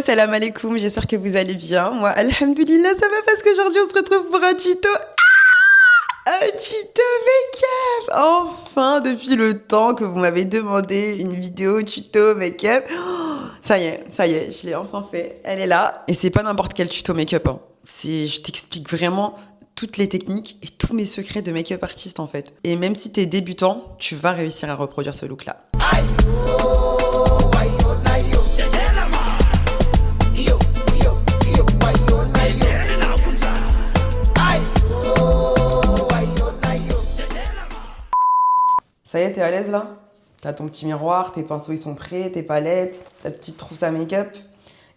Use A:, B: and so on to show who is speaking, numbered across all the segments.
A: salam alaikum, j'espère que vous allez bien. Moi, alhamdoulilah, ça va parce qu'aujourd'hui, on se retrouve pour un tuto. Un tuto make-up. Enfin, depuis le temps que vous m'avez demandé une vidéo tuto make-up. Ça y est, je l'ai enfin fait. Elle est là. Et c'est pas n'importe quel tuto make-up. Hein. Je t'explique vraiment toutes les techniques et tous mes secrets de make-up artiste en fait. Et même si t'es débutant, tu vas réussir à reproduire ce look-là. Ça y est, t'es à l'aise là? T'as ton petit miroir, tes pinceaux ils sont prêts, tes palettes, ta petite trousse à make-up.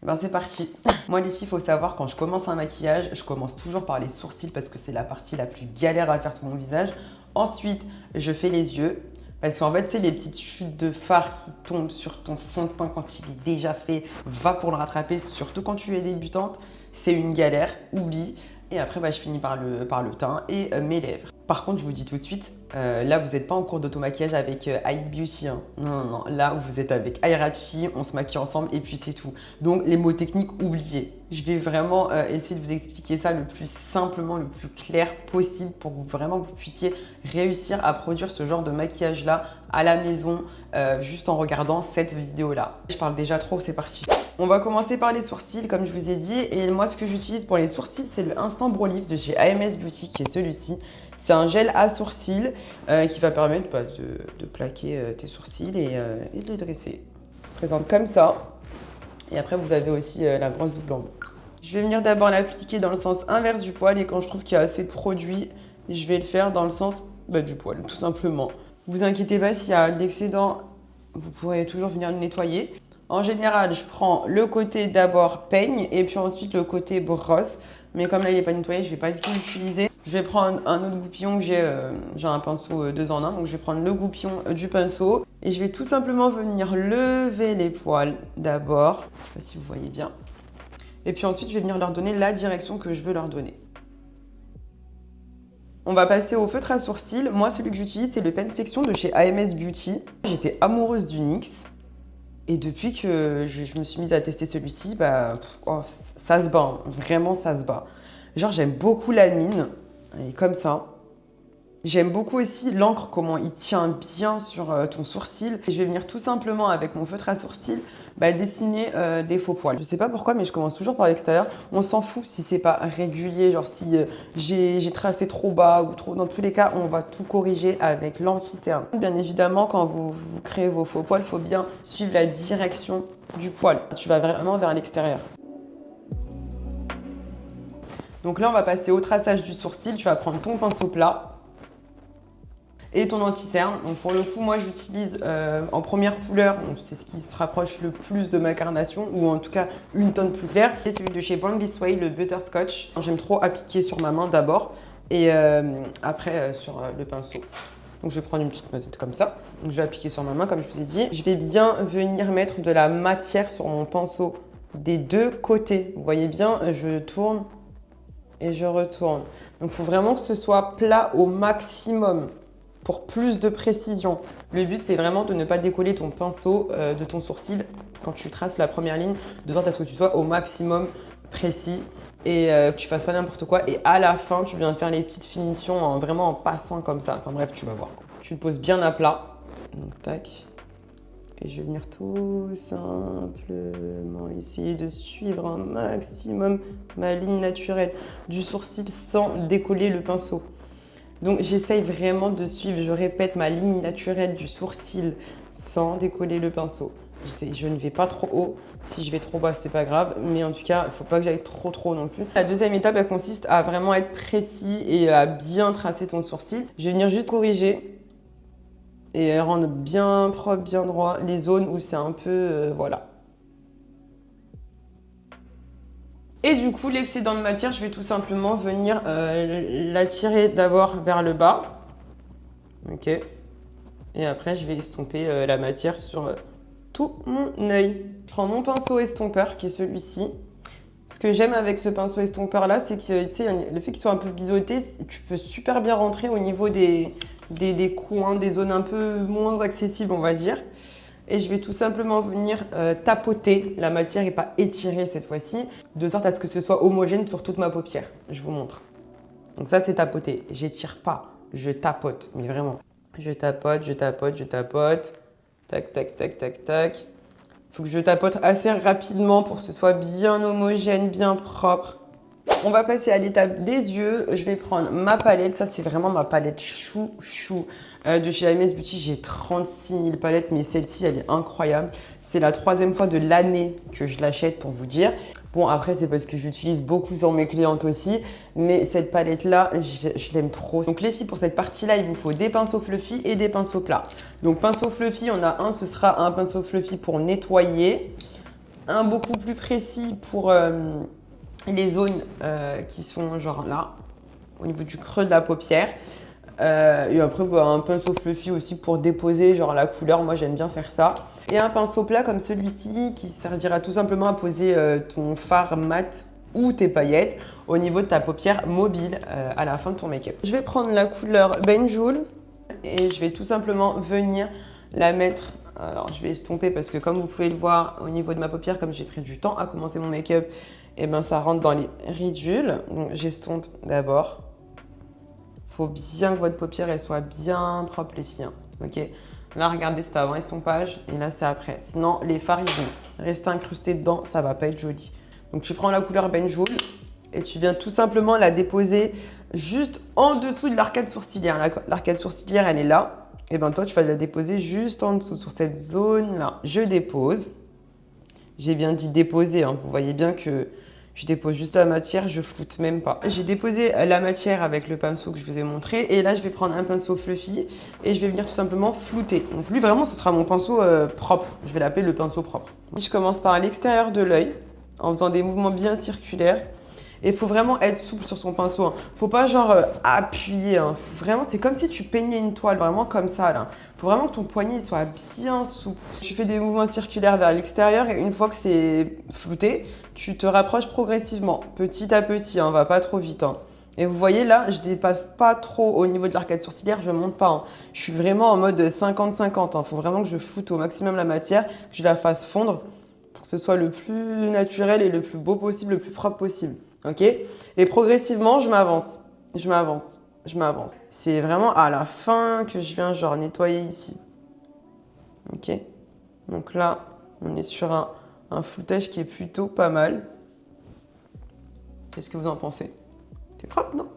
A: Et ben c'est parti. Moi les filles, il faut savoir, quand je commence un maquillage, je commence toujours par les sourcils parce que c'est la partie la plus galère à faire sur mon visage. Ensuite, je fais les yeux. Parce qu'en fait, tu sais, les petites chutes de fard qui tombent sur ton fond de teint quand il est déjà fait, va pour le rattraper, surtout quand tu es débutante. C'est une galère, oublie. Et après, je finis par le teint et mes lèvres. Par contre, je vous dis tout de suite, là, vous n'êtes pas en cours d'auto-maquillage avec AI Beauty. Hein. Non. Là, vous êtes avec Airachi, on se maquille ensemble et puis c'est tout. Donc, les mots techniques, oubliez. Je vais vraiment essayer de vous expliquer ça le plus simplement, le plus clair possible pour que vraiment vous puissiez réussir à produire ce genre de maquillage-là à la maison, juste en regardant cette vidéo-là. Je parle déjà trop, c'est parti. On va commencer par les sourcils, comme je vous ai dit. Et moi, ce que j'utilise pour les sourcils, c'est le Instant Brow Lift de chez AMS Beauty, qui est celui-ci. C'est un gel à sourcils qui va permettre de plaquer tes sourcils et de les dresser. Il se présente comme ça. Et après, vous avez aussi la brosse double angle. Je vais venir d'abord l'appliquer dans le sens inverse du poil. Et quand je trouve qu'il y a assez de produit, je vais le faire dans le sens du poil, tout simplement. Vous inquiétez pas, s'il y a de l'excédent, vous pourrez toujours venir le nettoyer. En général, je prends le côté d'abord peigne et puis ensuite le côté brosse. Mais comme là, il n'est pas nettoyé, je ne vais pas du tout l'utiliser. Je vais prendre un autre goupillon que j'ai un pinceau 2 en 1. Donc, je vais prendre le goupillon du pinceau. Et je vais tout simplement venir lever les poils d'abord. Je ne sais pas si vous voyez bien. Et puis ensuite, je vais venir leur donner la direction que je veux leur donner. On va passer au feutre à sourcils. Moi, celui que j'utilise, c'est le Penfection de chez AMS Beauty. J'étais amoureuse du NYX. Et depuis que je me suis mise à tester celui-ci, ça se bat, hein. Vraiment ça se bat. Genre j'aime beaucoup la mine, elle est comme ça. J'aime beaucoup aussi l'encre, comment il tient bien sur ton sourcil. Et je vais venir tout simplement avec mon feutre à sourcils dessiner des faux poils. Je sais pas pourquoi, mais je commence toujours par l'extérieur. On s'en fout si c'est pas régulier, genre si j'ai tracé trop bas ou trop. Dans tous les cas, on va tout corriger avec l'anti-cerne. Bien évidemment, quand vous créez vos faux poils, il faut bien suivre la direction du poil. Tu vas vraiment vers l'extérieur. Donc là, on va passer au traçage du sourcil. Tu vas prendre ton pinceau plat et ton anti-cerne. Donc pour le coup, moi j'utilise en première couleur, c'est ce qui se rapproche le plus de ma carnation, ou en tout cas une teinte plus claire. C'est celui de chez Born This Way, le Butterscotch. J'aime trop appliquer sur ma main d'abord et après sur le pinceau. Donc je vais prendre une petite noisette comme ça. Donc je vais appliquer sur ma main comme je vous ai dit. Je vais bien venir mettre de la matière sur mon pinceau des deux côtés. Vous voyez bien, je tourne et je retourne. Donc il faut vraiment que ce soit plat au maximum. Pour plus de précision. Le but, c'est vraiment de ne pas décoller ton pinceau de ton sourcil quand tu traces la première ligne, de sorte à ce que tu sois au maximum précis et que tu fasses pas n'importe quoi. Et à la fin, tu viens faire les petites finitions vraiment en passant comme ça. Enfin bref, tu vas voir. Tu le poses bien à plat. Donc tac. Et je vais venir tout simplement essayer de suivre un maximum ma ligne naturelle du sourcil sans décoller le pinceau. Donc j'essaye vraiment de suivre, je répète, ma ligne naturelle du sourcil sans décoller le pinceau. Je ne vais pas trop haut, si je vais trop bas c'est pas grave, mais en tout cas il ne faut pas que j'aille trop non plus. La deuxième étape, elle consiste à vraiment être précis et à bien tracer ton sourcil. Je vais venir juste corriger et rendre bien propre, bien droit les zones où c'est un peu, voilà. Et du coup, l'excédent de matière, je vais tout simplement venir l'attirer d'abord vers le bas. Ok. Et après, je vais estomper la matière sur tout mon œil. Je prends mon pinceau estompeur, qui est celui-ci. Ce que j'aime avec ce pinceau estompeur-là, c'est que tu sais, le fait qu'il soit un peu biseauté, tu peux super bien rentrer au niveau des coins, des zones un peu moins accessibles, on va dire. et je vais tout simplement venir tapoter la matière et pas étirer cette fois-ci, de sorte à ce que ce soit homogène sur toute ma paupière. Je vous montre. Donc ça, c'est tapoter. J'étire pas, je tapote, mais vraiment. Je tapote, je tapote, je tapote. Tac, tac, tac, tac, tac. Il faut que je tapote assez rapidement pour que ce soit bien homogène, bien propre. On va passer à l'étape des yeux. Je vais prendre ma palette. Ça, c'est vraiment ma palette chou de chez MS Beauty. J'ai 36 000 palettes, mais celle-ci, elle est incroyable. C'est la 3e fois de l'année que je l'achète pour vous dire. Bon, après, c'est parce que j'utilise beaucoup sur mes clientes aussi. Mais cette palette-là, je l'aime trop. Donc, les filles, pour cette partie-là, il vous faut des pinceaux fluffy et des pinceaux plats. Donc, pinceau fluffy, on a un, ce sera un pinceau fluffy pour nettoyer. Un beaucoup plus précis pour les zones qui sont genre là, au niveau du creux de la paupière. Et après, bah, un pinceau fluffy aussi pour déposer genre la couleur. Moi, j'aime bien faire ça. Et un pinceau plat comme celui-ci qui servira tout simplement à poser ton fard mat ou tes paillettes au niveau de ta paupière mobile à la fin de ton make-up. Je vais prendre la couleur Benjoul et je vais tout simplement venir la mettre. Alors, je vais estomper parce que comme vous pouvez le voir au niveau de ma paupière, comme j'ai pris du temps à commencer mon make-up, et ben ça rentre dans les ridules. Donc, j'estompe d'abord. Il faut bien que votre paupière elle soit bien propre, les filles. Hein. Ok. Là, regardez, c'est avant estompage et là, c'est après. Sinon, les fards, ils vont rester incrustés dedans. Ça va pas être joli. Donc, tu prends la couleur Benjoul et tu viens tout simplement la déposer juste en dessous de l'arcade sourcilière. L'arcade sourcilière, elle est là. Et bien, toi, tu vas la déposer juste en dessous, sur cette zone-là. Je dépose. J'ai bien dit déposer. Hein. Vous voyez bien que je dépose juste la matière, je floute même pas. J'ai déposé la matière avec le pinceau que je vous ai montré. Et là, je vais prendre un pinceau fluffy et je vais venir tout simplement flouter. Donc lui, vraiment, ce sera mon pinceau propre. Je vais l'appeler le pinceau propre. Je commence par l'extérieur de l'œil en faisant des mouvements bien circulaires. Et il faut vraiment être souple sur son pinceau. Hein. Faut pas genre appuyer. Hein. Vraiment, c'est comme si tu peignais une toile, vraiment comme ça. Là. Faut vraiment que ton poignet soit bien souple. Tu fais des mouvements circulaires vers l'extérieur et une fois que c'est flouté, tu te rapproches progressivement, petit à petit. Hein. Va pas trop vite. Hein. Et vous voyez là, je dépasse pas trop au niveau de l'arcade sourcilière, je monte pas. Hein. Je suis vraiment en mode 50-50. Hein. Faut vraiment que je floute au maximum la matière, que je la fasse fondre pour que ce soit le plus naturel et le plus beau possible, le plus propre possible. Ok. Et progressivement, je m'avance. Je m'avance. Je m'avance. C'est vraiment à la fin que je viens genre nettoyer ici. Ok. Donc là, on est sur un floutage qui est plutôt pas mal. Qu'est-ce que vous en pensez? C'est propre, non?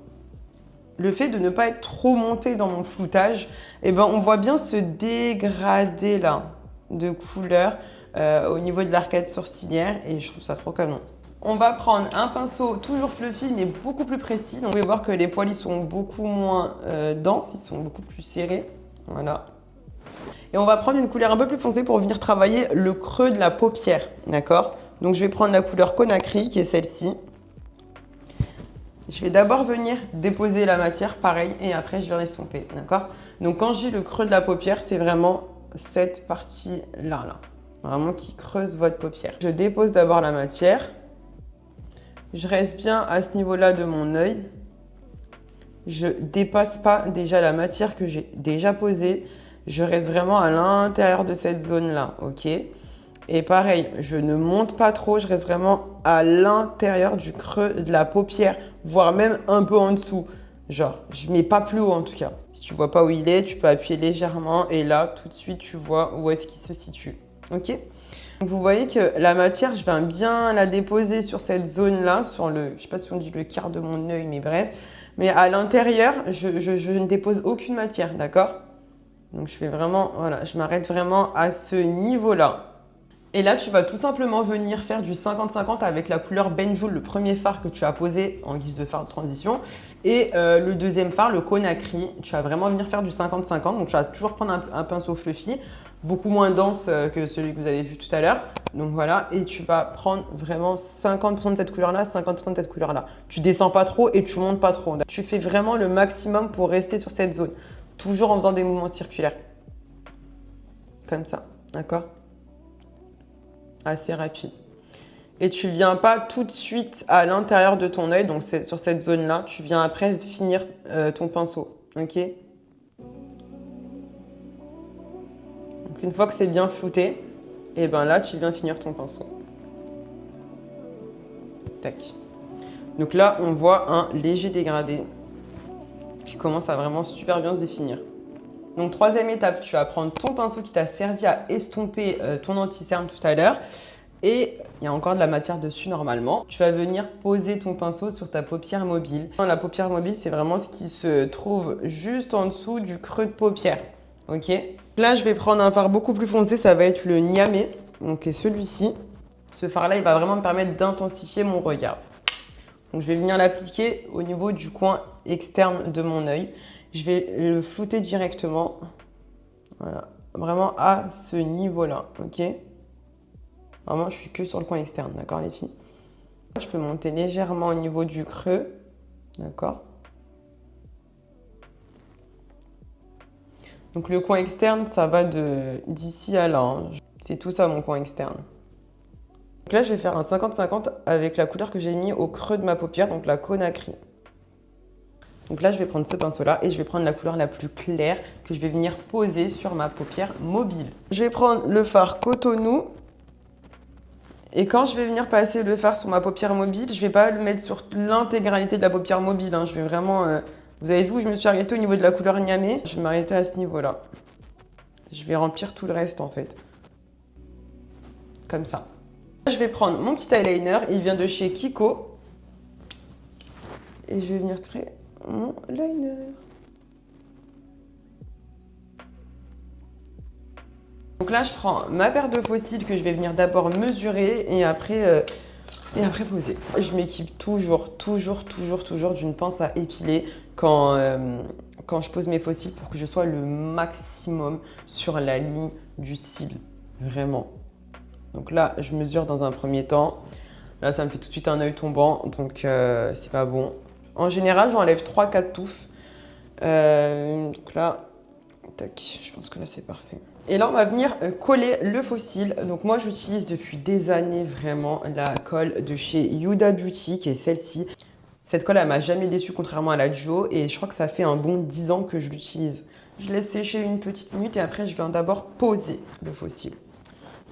A: Le fait de ne pas être trop monté dans mon floutage, eh ben, on voit bien ce dégradé là de couleur au niveau de l'arcade sourcilière et je trouve ça trop canon. On va prendre un pinceau toujours fluffy mais beaucoup plus précis. Donc, vous pouvez voir que les poils ils sont beaucoup moins denses, ils sont beaucoup plus serrés. Voilà. Et on va prendre une couleur un peu plus foncée pour venir travailler le creux de la paupière. D'accord? Donc je vais prendre la couleur Conakry qui est celle-ci. Je vais d'abord venir déposer la matière, pareil, et après je vais estomper. D'accord? Donc quand j'ai le creux de la paupière, c'est vraiment cette partie-là. Là. Vraiment qui creuse votre paupière. Je dépose d'abord la matière. Je reste bien à ce niveau-là de mon œil. Je ne dépasse pas déjà la matière que j'ai déjà posée. Je reste vraiment à l'intérieur de cette zone-là, ok? Et pareil, je ne monte pas trop, je reste vraiment à l'intérieur du creux de la paupière, voire même un peu en dessous. Genre, je ne mets pas plus haut en tout cas. Si tu ne vois pas où il est, tu peux appuyer légèrement et là, tout de suite, tu vois où est-ce qu'il se situe, ok? Donc vous voyez que la matière, je viens bien la déposer sur cette zone-là, sur le, je ne sais pas si on dit le quart de mon œil, mais bref. Mais à l'intérieur, je ne dépose aucune matière, d'accord? Donc je fais vraiment, voilà, je m'arrête vraiment à ce niveau-là. Et là, tu vas tout simplement venir faire du 50-50 avec la couleur Benjoul, le premier fard que tu as posé en guise de fard de transition. Et le deuxième fard, le Conakry, tu vas vraiment venir faire du 50-50. Donc tu vas toujours prendre un pinceau fluffy, beaucoup moins dense que celui que vous avez vu tout à l'heure. Donc voilà, et tu vas prendre vraiment 50% de cette couleur-là, 50% de cette couleur-là. Tu descends pas trop et tu montes pas trop. Tu fais vraiment le maximum pour rester sur cette zone. Toujours en faisant des mouvements circulaires. Comme ça, d'accord? Assez rapide. Et tu viens pas tout de suite à l'intérieur de ton œil, donc c'est sur cette zone-là. Tu viens après finir ton pinceau, ok? Donc Une fois que c'est bien flouté, et ben là, tu viens finir ton pinceau. Tac. Donc là, on voit un léger dégradé qui commence à vraiment super bien se définir. Donc troisième étape, tu vas prendre ton pinceau qui t'a servi à estomper ton anti-cerne tout à l'heure. Et il y a encore de la matière dessus normalement. Tu vas venir poser ton pinceau sur ta paupière mobile. La paupière mobile, c'est vraiment ce qui se trouve juste en dessous du creux de paupière. Ok. Là, je vais prendre un fard beaucoup plus foncé, ça va être le Niamey. Donc celui-ci. Ce fard-là, il va vraiment me permettre d'intensifier mon regard. Donc je vais venir l'appliquer au niveau du coin externe de mon œil. Je vais le flouter directement. Voilà. Vraiment à ce niveau-là. Ok. Vraiment, je suis que sur le coin externe, d'accord les filles? Je peux monter légèrement au niveau du creux, d'accord? Donc le coin externe, ça va d'ici à là. Hein. C'est tout ça mon coin externe. Donc là, je vais faire un 50-50 avec la couleur que j'ai mis au creux de ma paupière, donc la Conakry. Donc là, je vais prendre ce pinceau-là et je vais prendre la couleur la plus claire que je vais venir poser sur ma paupière mobile. Je vais prendre le fard Cotonou. Et quand je vais venir passer le fard sur ma paupière mobile, je ne vais pas le mettre sur l'intégralité de la paupière mobile. Hein. Je vais vraiment... Vous avez vu où je me suis arrêtée au niveau de la couleur Niamey? Je vais m'arrêter à ce niveau-là. Je vais remplir tout le reste en fait. Comme ça. Je vais prendre mon petit eyeliner. Il vient de chez Kiko. Et je vais venir créer mon liner. Donc là, je prends ma paire de faux cils que je vais venir d'abord mesurer et après poser. Je m'équipe toujours d'une pince à épiler quand je pose mes faux cils pour que je sois le maximum sur la ligne du cil. Vraiment. Donc là, je mesure dans un premier temps. Là, ça me fait tout de suite un œil tombant, donc c'est pas bon. En général, j'enlève 3-4 touffes. Donc là, tac, je pense que là, c'est parfait. Et là, on va venir coller le faux cil. Donc moi, j'utilise depuis des années vraiment la colle de chez Huda Beauty, qui est celle-ci. Cette colle, elle m'a jamais déçue, contrairement à la Duo. Et je crois que ça fait un bon 10 ans que je l'utilise. Je laisse sécher une petite minute et après, je viens d'abord poser le faux cil.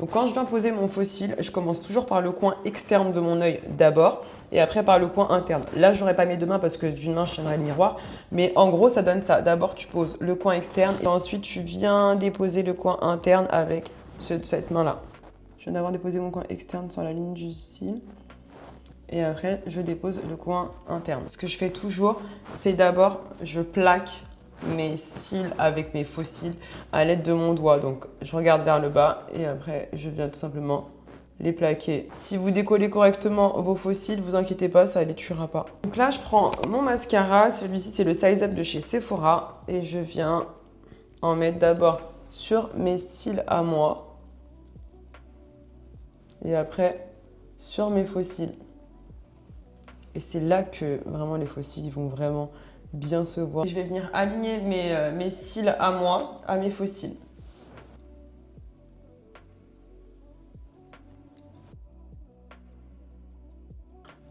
A: Donc quand je viens poser mon faux cil, je commence toujours par le coin externe de mon œil d'abord et après par le coin interne. Là, je n'aurai pas mes deux mains parce que d'une main, je tiendrai le miroir. Mais en gros, ça donne ça. D'abord, tu poses le coin externe et ensuite, tu viens déposer le coin interne avec cette main-là. Je viens d'avoir déposé mon coin externe sur la ligne du cil. Et après, je dépose le coin interne. Ce que je fais toujours, c'est d'abord, je plaque mes cils avec mes faux cils à l'aide de mon doigt. Donc, je regarde vers le bas et après, je viens tout simplement les plaquer. Si vous décollez correctement vos faux cils, vous inquiétez pas, ça ne les tuera pas. Donc là, je prends mon mascara. Celui-ci, c'est le Size Up de chez Sephora. Et je viens en mettre d'abord sur mes cils à moi. Et après, sur mes faux cils. Et c'est là que vraiment les faux cils vont vraiment bien se voir. Je vais venir aligner mes cils à moi, à mes faux cils.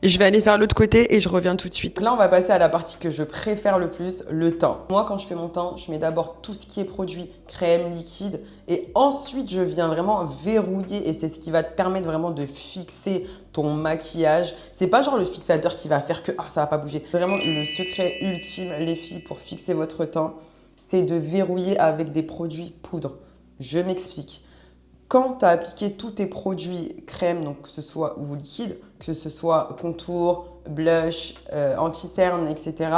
A: Je vais aller faire l'autre côté et je reviens tout de suite. Là, on va passer à la partie que je préfère le plus, le teint. Moi, quand je fais mon teint, je mets d'abord tout ce qui est produit crème, liquide et ensuite, je viens vraiment verrouiller et c'est ce qui va te permettre vraiment de fixer ton maquillage. C'est pas genre le fixateur qui va faire que ça va pas bouger. Vraiment, le secret ultime, les filles, pour fixer votre teint, c'est de verrouiller avec des produits poudre. Je m'explique. Quand tu as appliqué tous tes produits crème, donc que ce soit ou liquide, que ce soit contour, blush, anti-cerne, etc.,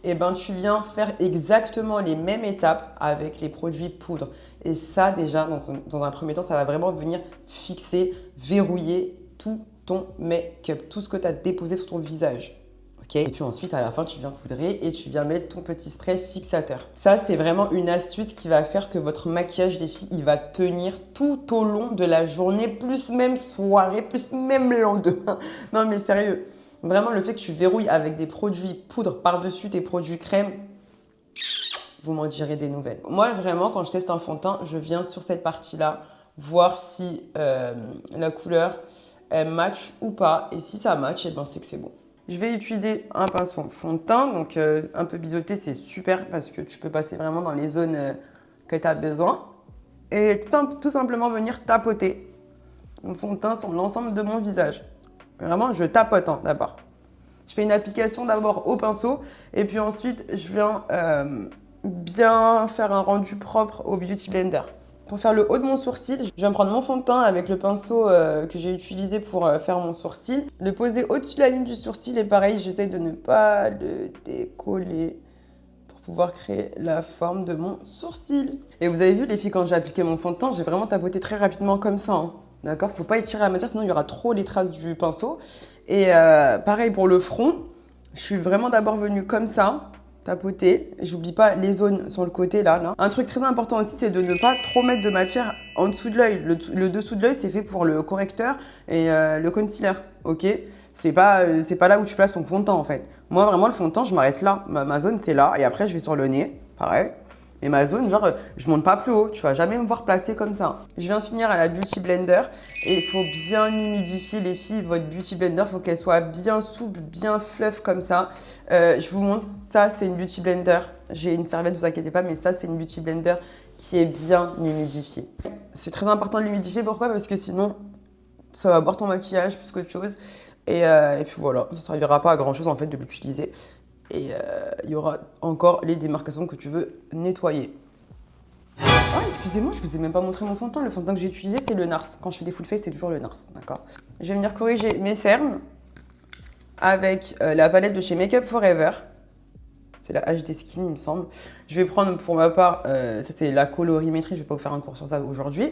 A: et ben tu viens faire exactement les mêmes étapes avec les produits poudre. Et ça, déjà, dans un premier temps, ça va vraiment venir fixer, verrouiller tout ton make-up, tout ce que tu as déposé sur ton visage. Okay. Et puis ensuite, à la fin, tu viens poudrer et tu viens mettre ton petit spray fixateur. Ça, c'est vraiment une astuce qui va faire que votre maquillage, les filles, il va tenir tout au long de la journée, plus même soirée, plus même lendemain. Non, mais sérieux. Vraiment, le fait que tu verrouilles avec des produits poudre par-dessus tes produits crème, vous m'en direz des nouvelles. Moi, vraiment, quand je teste un fond de teint, je viens sur cette partie-là voir si la couleur, elle match ou pas. Et si ça match, eh ben, c'est que c'est bon. Je vais utiliser un pinceau fond de teint, donc un peu biseauté, c'est super parce que tu peux passer vraiment dans les zones que tu as besoin. et tout simplement venir tapoter mon fond de teint sur l'ensemble de mon visage. Vraiment, je tapote d'abord. Je fais une application d'abord au pinceau et puis ensuite, je viens bien faire un rendu propre au Beauty Blender. Pour faire le haut de mon sourcil, je viens prendre mon fond de teint avec le pinceau que j'ai utilisé pour faire mon sourcil, le poser au-dessus de la ligne du sourcil et pareil, j'essaie de ne pas le décoller pour pouvoir créer la forme de mon sourcil. Et vous avez vu les filles, quand j'ai appliqué mon fond de teint, j'ai vraiment tapoté très rapidement comme ça. Hein. D'accord? Faut pas étirer la matière, sinon il y aura trop les traces du pinceau. Et pareil pour le front, je suis vraiment d'abord venue comme ça, tapoter. J'oublie pas les zones sur le côté là. Un truc très important aussi, c'est de ne pas trop mettre de matière en dessous de l'œil. Le dessous de l'œil, c'est fait pour le correcteur et le concealer, ok? C'est pas là où tu places ton fond de teint en fait. Moi vraiment le fond de teint, je m'arrête là. Ma zone c'est là et après je vais sur le nez, pareil. Et ma zone, genre, je monte pas plus haut. Tu vas jamais me voir placer comme ça. Je viens finir à la Beauty Blender et il faut bien humidifier les filles. Votre Beauty Blender, il faut qu'elle soit bien souple, bien fluff comme ça. Je vous montre, ça c'est une Beauty Blender. J'ai une serviette, vous inquiétez pas, mais ça c'est une Beauty Blender qui est bien humidifiée. C'est très important de l'humidifier. Pourquoi? Parce que sinon, ça va boire ton maquillage plus qu'autre chose. Et puis voilà, ça ne servira pas à grand chose en fait de l'utiliser. Et il y aura encore les démarcations que tu veux nettoyer. Oh, excusez-moi, je vous ai même pas montré mon fond de teint. Le fond de teint que j'ai utilisé, c'est le NARS. Quand je fais des full face, c'est toujours le NARS, d'accord? Je vais venir corriger mes cernes avec la palette de chez Make Up Forever. C'est la HD Skin, il me semble. Je vais prendre pour ma part, ça c'est la colorimétrie, je vais pas vous faire un cours sur ça aujourd'hui.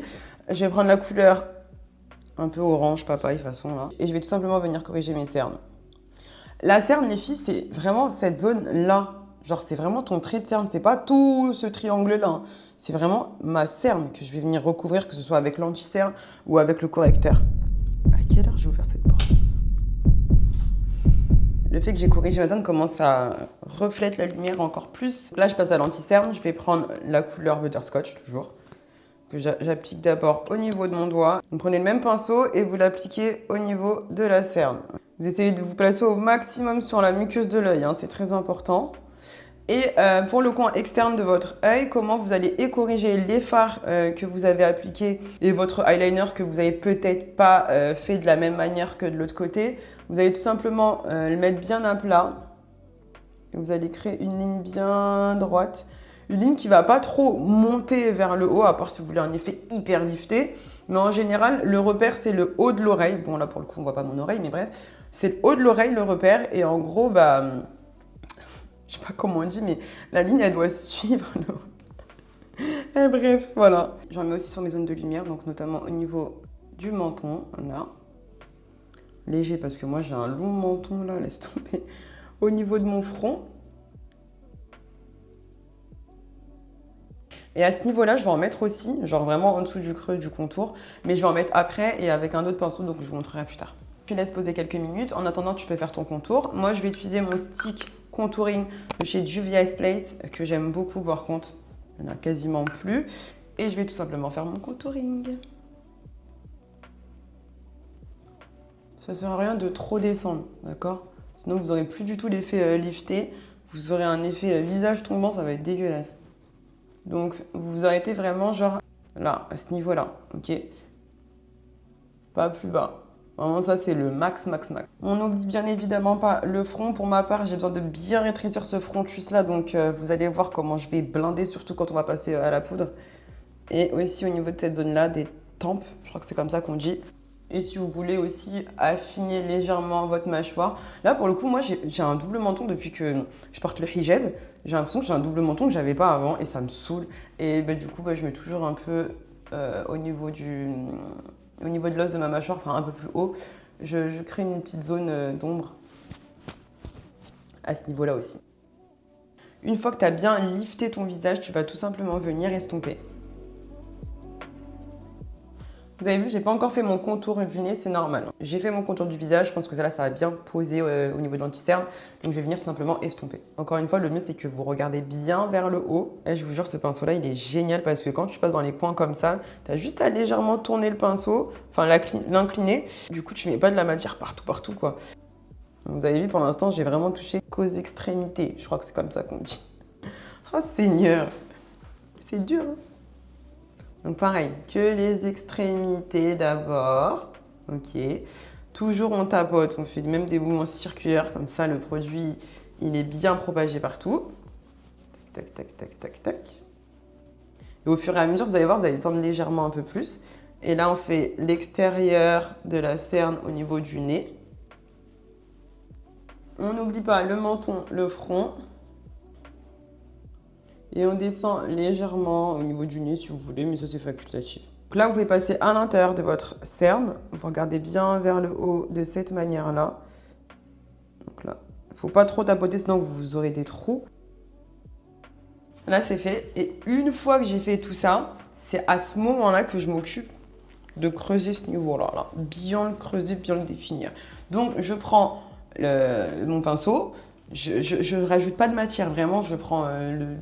A: Je vais prendre la couleur un peu orange, papaye, de toute façon, là. Et je vais tout simplement venir corriger mes cernes. La cerne, les filles, c'est vraiment cette zone-là. Genre, c'est vraiment ton trait de cerne. C'est pas tout ce triangle-là. Hein. C'est vraiment ma cerne que je vais venir recouvrir, que ce soit avec l'anti-cerne ou avec le correcteur. À quelle heure je vais ouvrir cette porte? Le fait que j'ai corrigé ma cerne commence à reflète la lumière encore plus. Là, je passe à l'anti-cerne. Je vais prendre la couleur Butterscotch, toujours, que j'applique d'abord au niveau de mon doigt. Vous prenez le même pinceau et vous l'appliquez au niveau de la cerne. Vous essayez de vous placer au maximum sur la muqueuse de l'œil, hein, c'est très important. Et pour le coin externe de votre œil, comment vous allez corriger les fards que vous avez appliqués et votre eyeliner que vous avez peut-être pas fait de la même manière que de l'autre côté. Vous allez tout simplement le mettre bien à plat. Et vous allez créer une ligne bien droite. Une ligne qui ne va pas trop monter vers le haut, à part si vous voulez un effet hyper lifté. Mais en général, le repère, c'est le haut de l'oreille. Bon, là, pour le coup, on ne voit pas mon oreille, mais bref. C'est le haut de l'oreille, le repère. Et en gros, bah, je sais pas comment on dit, mais la ligne, elle doit suivre le haut. Et bref, voilà. J'en mets aussi sur mes zones de lumière, donc notamment au niveau du menton, là. Léger, parce que moi, j'ai un long menton, là, laisse tomber. Au niveau de mon front. Et à ce niveau-là, je vais en mettre aussi, genre vraiment en dessous du creux du contour, mais je vais en mettre après et avec un autre pinceau, donc je vous montrerai plus tard. Tu laisses poser quelques minutes. En attendant, tu peux faire ton contour. Moi, je vais utiliser mon stick contouring de chez Juvia's Place, que j'aime beaucoup, par contre. Il n'y en a quasiment plus. Et je vais tout simplement faire mon contouring. Ça ne sert à rien de trop descendre, d'accord? Sinon, vous n'aurez plus du tout l'effet lifté. Vous aurez un effet visage tombant, ça va être dégueulasse. Donc, vous vous arrêtez vraiment genre là, à ce niveau-là, ok? Pas plus bas. Vraiment, ça, c'est le max, max, max. On n'oublie bien évidemment pas le front. Pour ma part, j'ai besoin de bien rétrécir ce frontus-là. Donc, vous allez voir comment je vais blinder, surtout quand on va passer à la poudre. Et aussi au niveau de cette zone-là, des tempes. Je crois que c'est comme ça qu'on dit. Et si vous voulez aussi affiner légèrement votre mâchoire. Là, pour le coup, moi, j'ai un double menton depuis que je porte le hijab. J'ai l'impression que j'ai un double menton que j'avais pas avant et ça me saoule. Et bah, du coup, bah, je mets toujours un peu au niveau de l'os de ma mâchoire, enfin un peu plus haut. Je crée une petite zone d'ombre à ce niveau-là aussi. Une fois que tu as bien lifté ton visage, tu vas tout simplement venir estomper. Vous avez vu, j'ai pas encore fait mon contour du nez, c'est normal. J'ai fait mon contour du visage, je pense que là, ça va bien poser au niveau de l'anti-cerne. Donc je vais venir tout simplement estomper. Encore une fois, le mieux, c'est que vous regardez bien vers le haut. Et je vous jure, ce pinceau-là, il est génial parce que quand tu passes dans les coins comme ça, tu as juste à légèrement tourner le pinceau, enfin l'incliner. Du coup, tu mets pas de la matière partout, quoi. Vous avez vu, pour l'instant, j'ai vraiment touché qu'aux extrémités. Je crois que c'est comme ça qu'on dit. Oh Seigneur, c'est dur, hein. Donc pareil, que les extrémités d'abord. Ok. Toujours on tapote, on fait même des mouvements circulaires, comme ça le produit il est bien propagé partout. Tac, tac, tac, tac, tac. Et au fur et à mesure, vous allez voir, vous allez descendre légèrement un peu plus. Et là, on fait l'extérieur de la cerne au niveau du nez. On n'oublie pas le menton, le front. Et on descend légèrement au niveau du nez si vous voulez, mais ça c'est facultatif. Donc là, vous pouvez passer à l'intérieur de votre cerne. Vous regardez bien vers le haut de cette manière-là. Donc là, il ne faut pas trop tapoter, sinon vous aurez des trous. Là, c'est fait. Et une fois que j'ai fait tout ça, c'est à ce moment-là que je m'occupe de creuser ce niveau-là. Là. Bien le creuser, bien le définir. Donc, je prends mon pinceau. Je ne rajoute pas de matière, vraiment. Je prends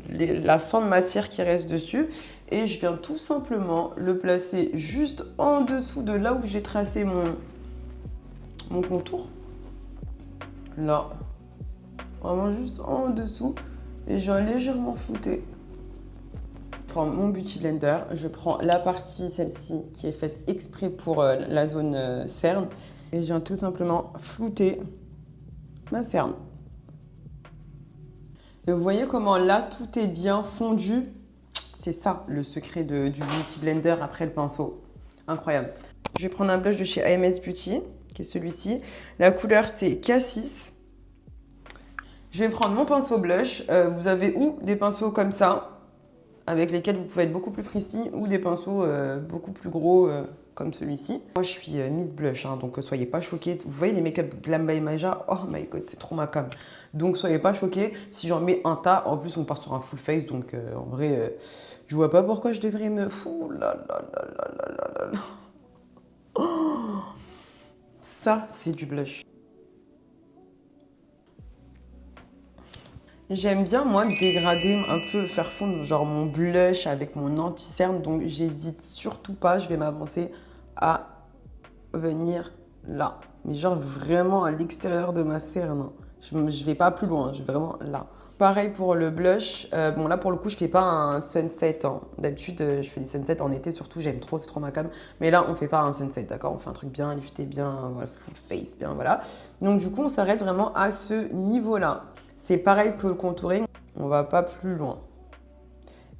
A: la fin de matière qui reste dessus. Et je viens tout simplement le placer juste en dessous de là où j'ai tracé mon contour. Là. Vraiment juste en dessous. Et je viens légèrement flouter. Je prends mon Beauty Blender, je prends la partie, celle-ci, qui est faite exprès pour la zone cerne. Et je viens tout simplement flouter ma cerne. Et vous voyez comment là, tout est bien fondu. C'est ça, le secret du Beauty Blender après le pinceau. Incroyable. Je vais prendre un blush de chez AMS Beauty, qui est celui-ci. La couleur, c'est K6. Je vais prendre mon pinceau blush. Vous avez ou des pinceaux comme ça, avec lesquels vous pouvez être beaucoup plus précis, ou des pinceaux beaucoup plus gros, comme celui-ci. Moi, je suis Miss Blush, hein, donc soyez pas choqués. Vous voyez les make-up Glam by Maja, oh my god, c'est trop ma cam. Donc soyez pas choqués si j'en mets un tas. En plus, on part sur un full face, donc en vrai, je vois pas pourquoi je devrais me... Ouh là là là là là là là là. Oh, ça, c'est du blush. J'aime bien, moi, dégrader un peu, faire fondre genre mon blush avec mon anti-cerne. Donc, j'hésite surtout pas. Je vais m'avancer à venir là. Mais genre vraiment à l'extérieur de ma cerne. Je vais pas plus loin, je vais vraiment là. Pareil pour le blush. Bon, là, pour le coup, je fais pas un sunset. Hein. D'habitude, je fais des sunsets en été, surtout. J'aime trop, c'est trop ma cam. Mais là, on fait pas un sunset, d'accord? On fait un truc bien lifté, bien, voilà, full face, bien, voilà. Donc, du coup, on s'arrête vraiment à ce niveau-là. C'est pareil que le contouring, on va pas plus loin.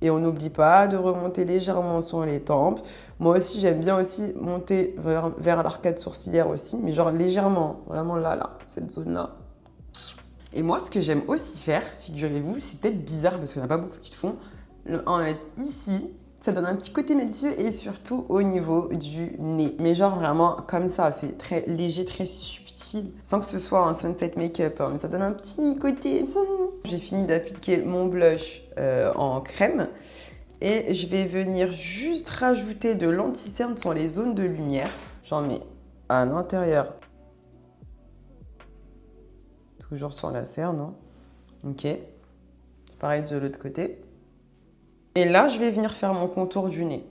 A: Et on n'oublie pas de remonter légèrement sur les tempes. Moi aussi, j'aime bien aussi monter vers l'arcade sourcilière aussi, mais genre légèrement, vraiment là, cette zone-là. Et moi, ce que j'aime aussi faire, figurez-vous, c'est peut-être bizarre parce qu'il n'y en a pas beaucoup qui le font, en mettre ici. Ça donne un petit côté malicieux et surtout au niveau du nez. Mais genre vraiment comme ça, c'est très léger, très subtil, sans que ce soit un sunset make-up. Hein, mais ça donne un petit côté... J'ai fini d'appliquer mon blush en crème. Et je vais venir juste rajouter de l'anti-cerne sur les zones de lumière. J'en mets à l'intérieur. Toujours sur la cerne. Hein. Ok. Pareil de l'autre côté. Et là, je vais venir faire mon contour du nez.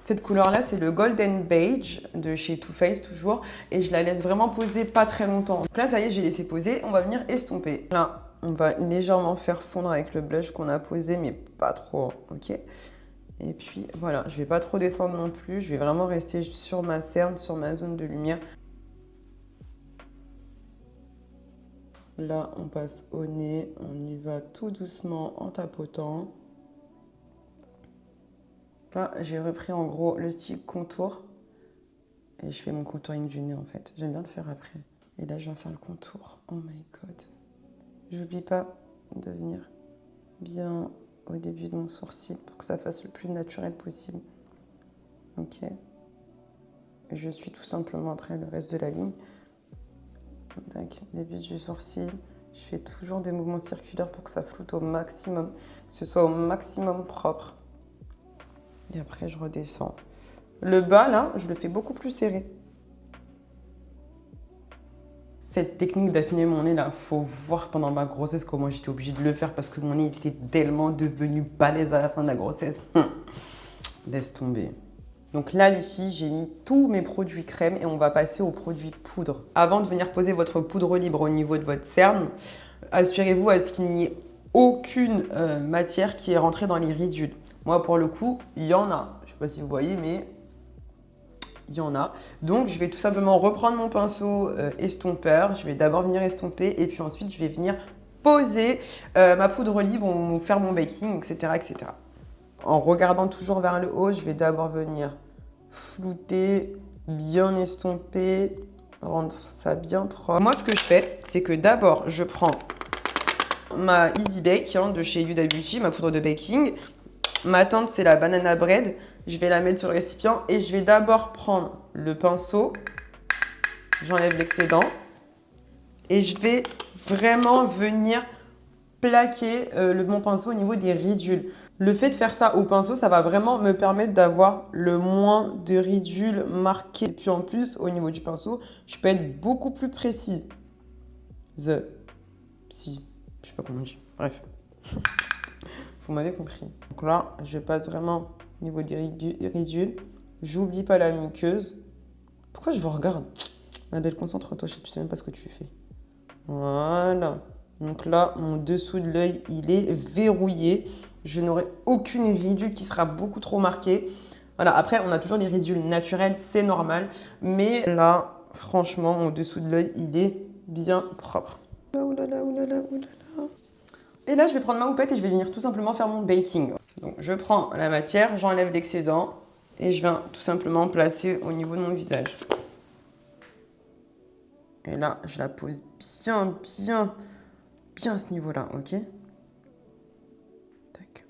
A: Cette couleur-là, c'est le Golden Beige de chez Too Faced toujours. Et je la laisse vraiment poser pas très longtemps. Donc là, ça y est, j'ai laissé poser. On va venir estomper. Là, on va légèrement faire fondre avec le blush qu'on a posé, mais pas trop. Ok. Et puis voilà, je ne vais pas trop descendre non plus. Je vais vraiment rester sur ma cerne, sur ma zone de lumière. Là, on passe au nez. On y va tout doucement en tapotant. Là, j'ai repris en gros le style contour. Et je fais mon contouring du nez en fait. J'aime bien le faire après. Et là, je vais faire le contour. Oh my god. J'oublie pas de venir bien au début de mon sourcil pour que ça fasse le plus naturel possible. Ok. Je suis tout simplement après le reste de la ligne. Tac, début du sourcil. Je fais toujours des mouvements circulaires pour que ça floute au maximum, que ce soit au maximum propre. Et après, je redescends. Le bas, là, je le fais beaucoup plus serré. Cette technique d'affiner mon nez, là, faut voir pendant ma grossesse comment j'étais obligée de le faire parce que mon nez était tellement devenu balèze à la fin de la grossesse. Laisse tomber. Donc là, les filles, j'ai mis tous mes produits crème et on va passer aux produits poudre. Avant de venir poser votre poudre libre au niveau de votre cerne, assurez-vous à ce qu'il n'y ait aucune matière qui est rentrée dans les ridules. Moi, pour le coup, il y en a. Je ne sais pas si vous voyez, mais il y en a. Donc, je vais tout simplement reprendre mon pinceau estompeur. Je vais d'abord venir estomper et puis ensuite, je vais venir poser ma poudre libre ou faire mon baking, etc., etc. En regardant toujours vers le haut, je vais d'abord venir flouter, bien estomper, rendre ça bien propre. Moi, ce que je fais, c'est que d'abord, je prends ma Easy Bake de chez Huda Beauty, ma poudre de baking. Ma teinte, c'est la banana bread. Je vais la mettre sur le récipient et je vais d'abord prendre le pinceau. J'enlève l'excédent. Et je vais vraiment venir plaquer mon pinceau au niveau des ridules. Le fait de faire ça au pinceau, ça va vraiment me permettre d'avoir le moins de ridules marquées. Et puis en plus, au niveau du pinceau, je peux être beaucoup plus précis. Je sais pas comment on dit. Bref. Vous m'avez compris. Donc là, je passe vraiment au niveau des ridules. J'oublie pas la muqueuse. Pourquoi je vous regarde? Ma belle, concentre-toi, tu sais même pas ce que tu fais. Voilà. Donc là, mon dessous de l'œil, il est verrouillé. Je n'aurai aucune ridule qui sera beaucoup trop marquée. Voilà, après, on a toujours les ridules naturelles, c'est normal. Mais là, franchement, mon dessous de l'œil, il est bien propre. Oulala, oulala, oulala. Et là, je vais prendre ma houppette et je vais venir tout simplement faire mon baking. Donc, je prends la matière, j'enlève l'excédent et je viens tout simplement placer au niveau de mon visage. Et là, je la pose bien à ce niveau-là, ok? Tac.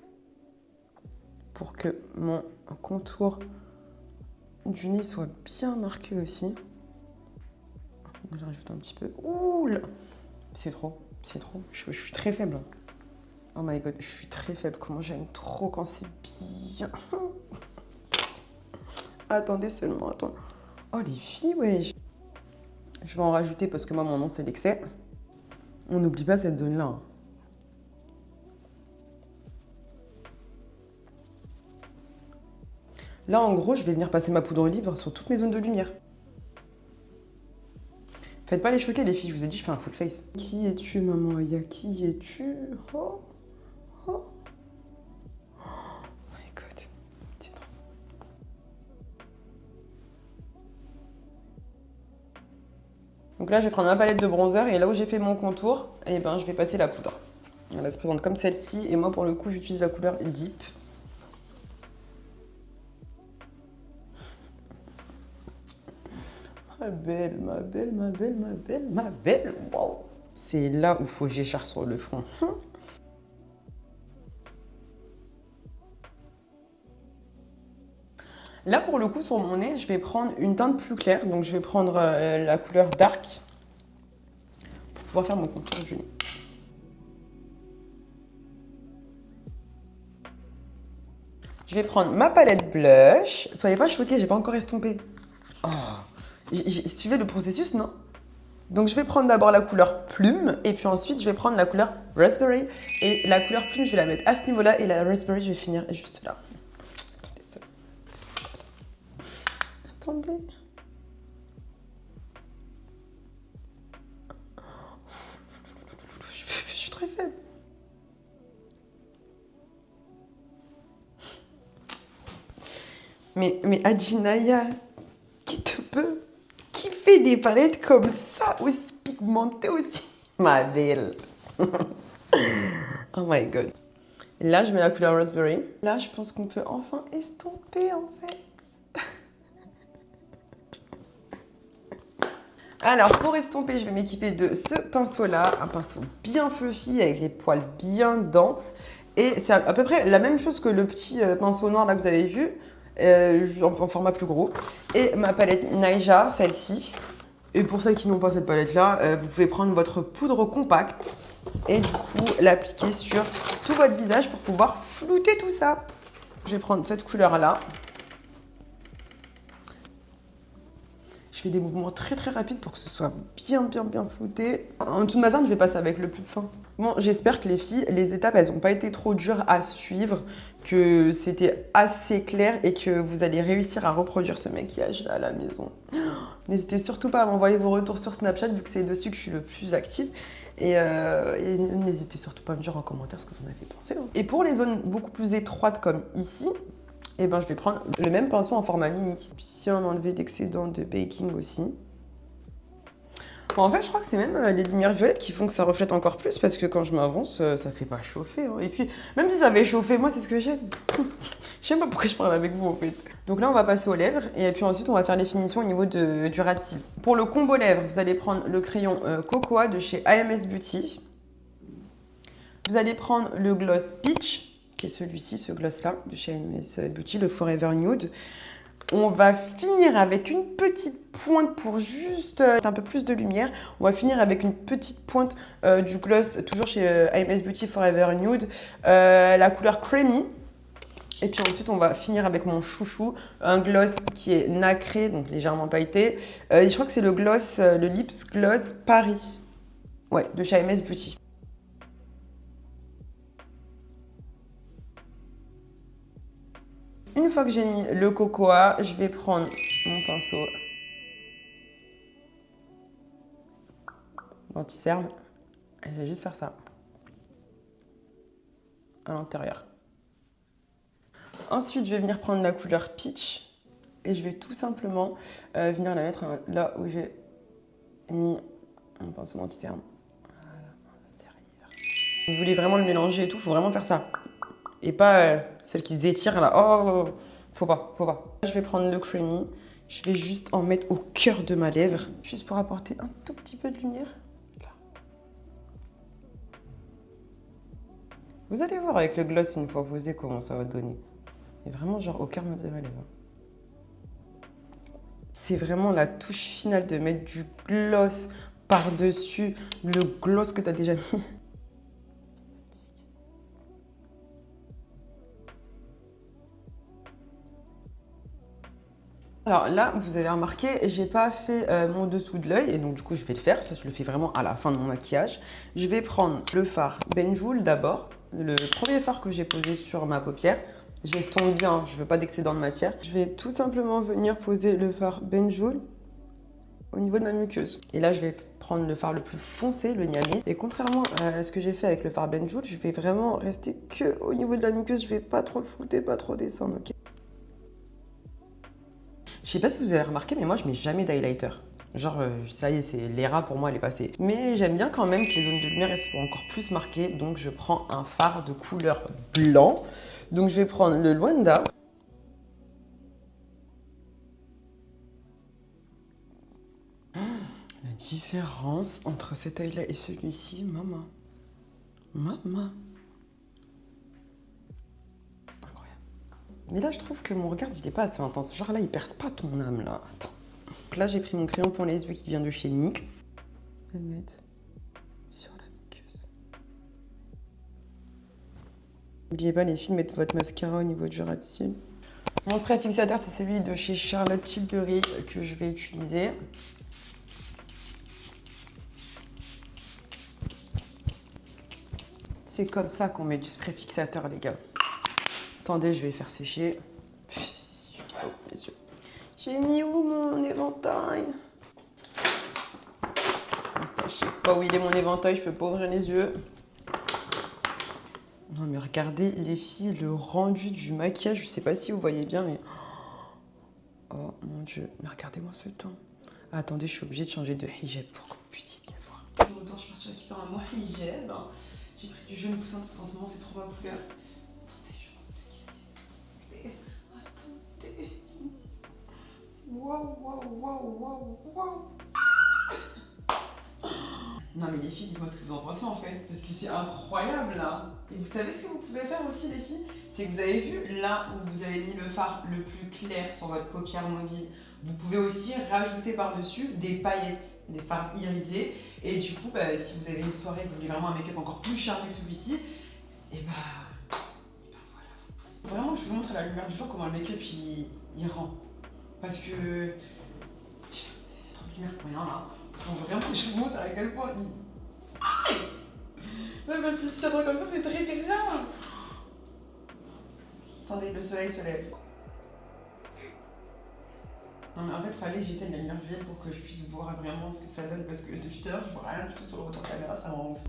A: Pour que mon contour du nez soit bien marqué aussi. Je rajoute un petit peu. Ouh là! C'est trop. Je suis très faible. Oh my god, je suis très faible. Comment j'aime trop quand c'est bien. Attendez seulement, attends. Oh les filles, ouais. Je vais en rajouter parce que moi, mon nom, c'est l'excès. On n'oublie pas cette zone-là. Hein. Là, en gros, je vais venir passer ma poudre libre sur toutes mes zones de lumière. Faites pas les choquer, les filles. Je vous ai dit, je fais un full face. Qui es-tu, maman Aya? Qui es-tu? Oh my god. C'est trop. Donc là, je vais prendre ma palette de bronzer et là où j'ai fait mon contour, eh ben, je vais passer la poudre. Elle se présente comme celle-ci et moi, pour le coup, j'utilise la couleur Deep. Ma belle, wow. C'est là où il faut que j'écharpe sur le front. Là, pour le coup, sur mon nez, je vais prendre une teinte plus claire. Donc, je vais prendre la couleur Dark pour pouvoir faire mon contour du nez. Je vais prendre ma palette blush. Soyez pas choqués, j'ai pas encore estompé. Oh. Suivez le processus, non? Donc, je vais prendre d'abord la couleur plume et puis ensuite, je vais prendre la couleur raspberry. Et la couleur plume, je vais la mettre à ce niveau-là et la raspberry, je vais finir juste là. Attendez ça. Attendez. Je suis très faible. Mais Adjinaya, qui te peut? Qui fait des palettes comme ça, aussi pigmentées aussi? Ma belle. Oh my god. Là, je mets la couleur raspberry. Là, je pense qu'on peut enfin estomper, en fait. Alors, pour estomper, je vais m'équiper de ce pinceau-là. Un pinceau bien fluffy, avec les poils bien denses. Et c'est à peu près la même chose que le petit pinceau noir là que vous avez vu. En format plus gros. Et ma palette Naija, celle-ci. Et pour celles qui n'ont pas cette palette-là, vous pouvez prendre votre poudre compacte et du coup l'appliquer sur tout votre visage pour pouvoir flouter tout ça. Je vais prendre cette couleur-là. Je Je fais des mouvements très très rapides pour que ce soit bien flouté. En dessous de ma zone, je vais passer avec le plus fin. Bon, j'espère que les filles, les étapes, elles n'ont pas été trop dures à suivre, que c'était assez clair et que vous allez réussir à reproduire ce maquillage à la maison. N'hésitez surtout pas à m'envoyer vos retours sur Snapchat, vu que c'est dessus que je suis le plus active. Et n'hésitez surtout pas à me dire en commentaire ce que vous en avez pensé. Et pour les zones beaucoup plus étroites comme ici, eh ben, je vais prendre le même pinceau en format mini. Bien enlever l'excédent de baking aussi. Bon, en fait, je crois que c'est même les lumières violettes qui font que ça reflète encore plus parce que quand je m'avance, ça fait pas chauffer. Hein. Et puis, même si ça avait chauffé, moi, c'est ce que j'aime. Je sais pas pourquoi je parle avec vous, en fait. Donc là, on va passer aux lèvres et puis ensuite, on va faire les finitions au niveau du ras de cils. Pour le combo lèvres, vous allez prendre le crayon Cocoa de chez AMS Beauty. Vous allez prendre le gloss Peach, qui est celui-ci, ce gloss-là, de chez AMS Beauty, le Forever Nude. On va finir avec une petite pointe pour juste un peu plus de lumière. On va finir avec une petite pointe du gloss, toujours chez AMS Beauty Forever Nude, la couleur Creamy. Et puis ensuite, on va finir avec mon chouchou, un gloss qui est nacré, donc légèrement pailleté. Je crois que c'est le gloss, le Lips Gloss Paris. Ouais, de chez AMS Beauty. Une fois que j'ai mis le cocoa, je vais prendre mon pinceau d'anti-cerne et je vais juste faire ça à l'intérieur. Ensuite, je vais venir prendre la couleur Peach et je vais tout simplement venir la mettre là où j'ai mis mon pinceau d'anti-cerne. Voilà, à l'intérieur. Vous voulez vraiment le mélanger et tout, il faut vraiment faire ça. Et pas celle qui se étire là. Oh, faut pas. Je vais prendre le creamy. Je vais juste en mettre au cœur de ma lèvre, juste pour apporter un tout petit peu de lumière. Là. Vous allez voir avec le gloss une fois posé comment ça va donner. Et vraiment genre au cœur de ma lèvre. C'est vraiment la touche finale de mettre du gloss par-dessus le gloss que tu as déjà mis. Alors là, vous avez remarqué, j'ai pas fait mon dessous de l'œil et donc du coup je vais le faire. Ça, je le fais vraiment à la fin de mon maquillage. Je vais prendre le fard Benjoul d'abord, le premier fard que j'ai posé sur ma paupière. J'estompe bien, je veux pas d'excédent de matière. Je vais tout simplement venir poser le fard Benjoul au niveau de ma muqueuse. Et là, je vais prendre le fard le plus foncé, le Niamey. Et contrairement à ce que j'ai fait avec le fard Benjoul, je vais vraiment rester que au niveau de la muqueuse. Je vais pas trop le flouter, pas trop descendre, ok? Je sais pas si vous avez remarqué, mais moi, je mets jamais d'highlighter. Genre, ça y est, c'est l'ERA pour moi, elle est passée. Mais j'aime bien quand même que les zones de lumière elles soient encore plus marquées. Donc, je prends un fard de couleur blanc. Donc, je vais prendre le Luanda. La différence entre cet œil-là et celui-ci, maman. Maman. Mais là, je trouve que mon regard, il n'est pas assez intense. Genre là, il perce pas ton âme, là. Attends. Donc là, j'ai pris mon crayon pour les yeux qui vient de chez NYX. Je vais le mettre sur la muqueuse. N'oubliez pas, les filles, de mettre votre mascara au niveau du ras de cils. Mon spray fixateur, c'est celui de chez Charlotte Tilbury que je vais utiliser. C'est comme ça qu'on met du spray fixateur, les gars. Attendez, je vais faire sécher. Oh, mes yeux. J'ai mis où mon éventail? Putain, je sais pas où il est mon éventail, je peux pas ouvrir les yeux. Non mais regardez les filles, le rendu du maquillage, je sais pas si vous voyez bien mais... Oh mon dieu, mais regardez-moi ce teint. Ah, attendez, je suis obligée de changer de hijab pour que vous puissiez bien voir. Autant je suis partie récupérer un hijab. J'ai pris du jaune poussin parce qu'en ce moment c'est trop ma couleur. Waouh. Non mais les filles, dites-moi ce que vous en pensez en fait, parce que c'est incroyable là. Et vous savez ce que vous pouvez faire aussi les filles? C'est que vous avez vu là où vous avez mis le fard le plus clair sur votre paupière mobile, vous pouvez aussi rajouter par-dessus des paillettes, des fards irisés. Et du coup, si vous avez une soirée et que vous voulez vraiment un make-up encore plus charmé que celui-ci, et voilà. Vraiment, je vous montre à la lumière du jour comment le make-up il rend. Parce que rien là. Faut vraiment que je vous montre à quel point il... Non, parce qu'il se tient comme ça, c'est très grave. Attendez, le soleil se lève. Non mais en fait, fallait que j'éteigne la lumière vive pour que je puisse voir vraiment ce que ça donne, parce que depuis tout à l'heure, je vois rien du tout sur le retour caméra, ça me rend ouf.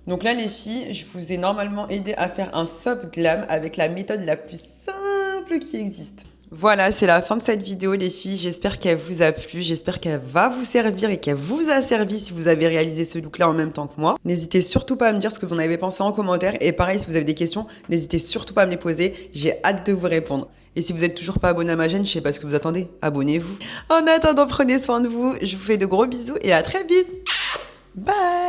A: Donc là les filles, je vous ai normalement aidé à faire un soft glam avec la méthode la plus simple qui existe. Voilà, c'est la fin de cette vidéo les filles, j'espère qu'elle vous a plu, j'espère qu'elle va vous servir et qu'elle vous a servi si vous avez réalisé ce look là en même temps que moi. N'hésitez surtout pas à me dire ce que vous en avez pensé en commentaire et pareil si vous avez des questions, n'hésitez surtout pas à me les poser, j'ai hâte de vous répondre. Et si vous n'êtes toujours pas abonné à ma chaîne, je sais pas ce que vous attendez, abonnez-vous. En attendant, prenez soin de vous, je vous fais de gros bisous et à très vite. Bye.